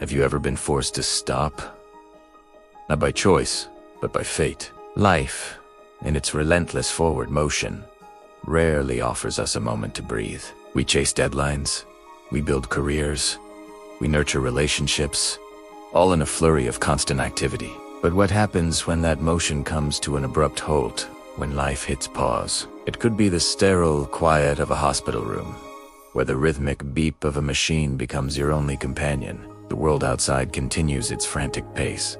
Have you ever been forced to stop? Not by choice, but by fate. Life, in its relentless forward motion, rarely offers us a moment to breathe. We chase deadlines, we build careers, we nurture relationships, all in a flurry of constant activity. But what happens when that motion comes to an abrupt halt, when life hits pause? It could be the sterile quiet of a hospital room, where the rhythmic beep of a machine becomes your only companion. The world outside continues its frantic pace,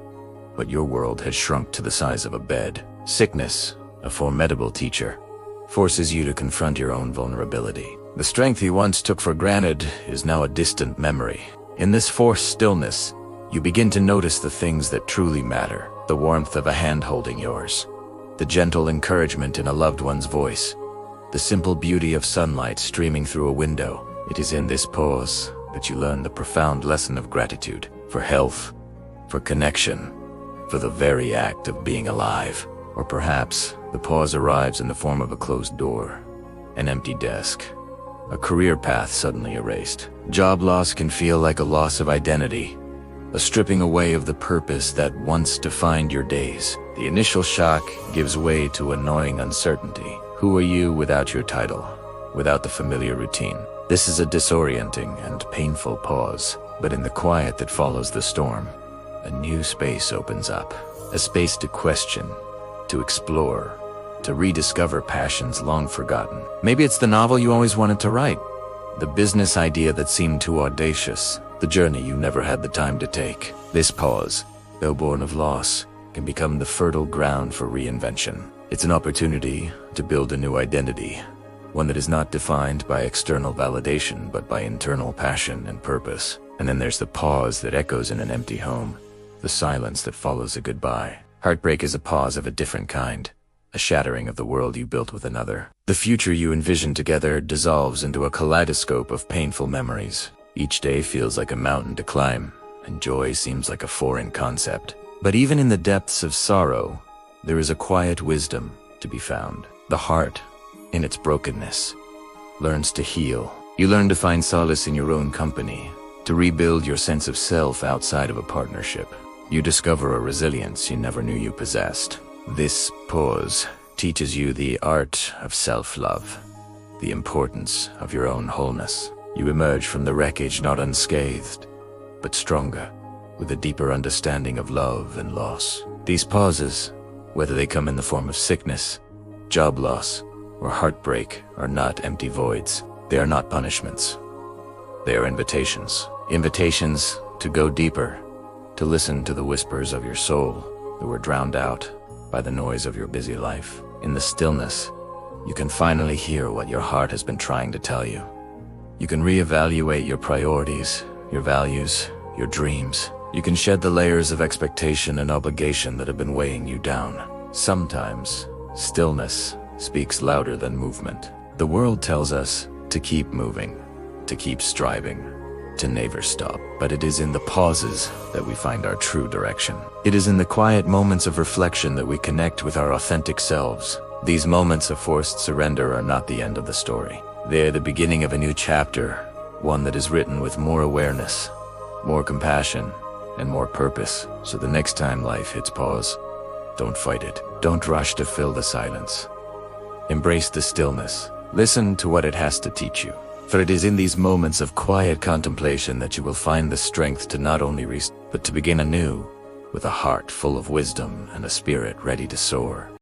but your world has shrunk to the size of a bed. Sickness, a formidable teacher, forces you to confront your own vulnerability. The strength you once took for granted is now a distant memory. In this forced stillness, you begin to notice the things that truly matter. The warmth of a hand holding yours, the gentle encouragement in a loved one's voice, the simple beauty of sunlight streaming through a window. It is in this pause that you learn the profound lesson of gratitude for health, for connection, for the very act of being alive. Or perhaps the pause arrives in the form of a closed door, an empty desk, a career path suddenly erased. Job loss can feel like a loss of identity, a stripping away of the purpose that once defined your days. The initial shock gives way to a gnawing uncertainty. Who are you without your title, without the familiar routine? This is a disorienting and painful pause, but in the quiet that follows the storm, a new space opens up. A space to question, to explore, to rediscover passions long forgotten. Maybe it's the novel you always wanted to write, the business idea that seemed too audacious, the journey you never had the time to take. This pause, though born of loss, can become the fertile ground for reinvention. It's an opportunity to build a new identity, one that is not defined by external validation but by internal passion and purpose. And then there's the pause that echoes in an empty home, the silence that follows a goodbye. Heartbreak is a pause of a different kind, a shattering of the world you built with another. The future you envisioned together dissolves into a kaleidoscope of painful memories. Each day feels like a mountain to climb, and joy seems like a foreign concept. But even in the depths of sorrow, there is a quiet wisdom to be found. The heart, in its brokenness, learns to heal. You learn to find solace in your own company, to rebuild your sense of self outside of a partnership. You discover a resilience you never knew you possessed. This pause teaches you the art of self-love, the importance of your own wholeness. You emerge from the wreckage not unscathed, but stronger, with a deeper understanding of love and loss. These pauses, whether they come in the form of sickness, job loss, or heartbreak, are not empty voids. They are not punishments. They are invitations. Invitations to go deeper, to listen to the whispers of your soul that were drowned out by the noise of your busy life. In the stillness, you can finally hear what your heart has been trying to tell you. You can reevaluate your priorities, your values, your dreams. You can shed the layers of expectation and obligation that have been weighing you down. Sometimes, stillness speaks louder than movement. The world tells us to keep moving, to keep striving, to never stop. But it is in the pauses that we find our true direction. It is in the quiet moments of reflection that we connect with our authentic selves. These moments of forced surrender are not the end of the story. They're the beginning of a new chapter, one that is written with more awareness, more compassion, and more purpose. So the next time life hits pause, don't fight it. Don't rush to fill the silence. Embrace the stillness. Listen to what it has to teach you. For it is in these moments of quiet contemplation that you will find the strength to not only but to begin anew, with a heart full of wisdom and a spirit ready to soar.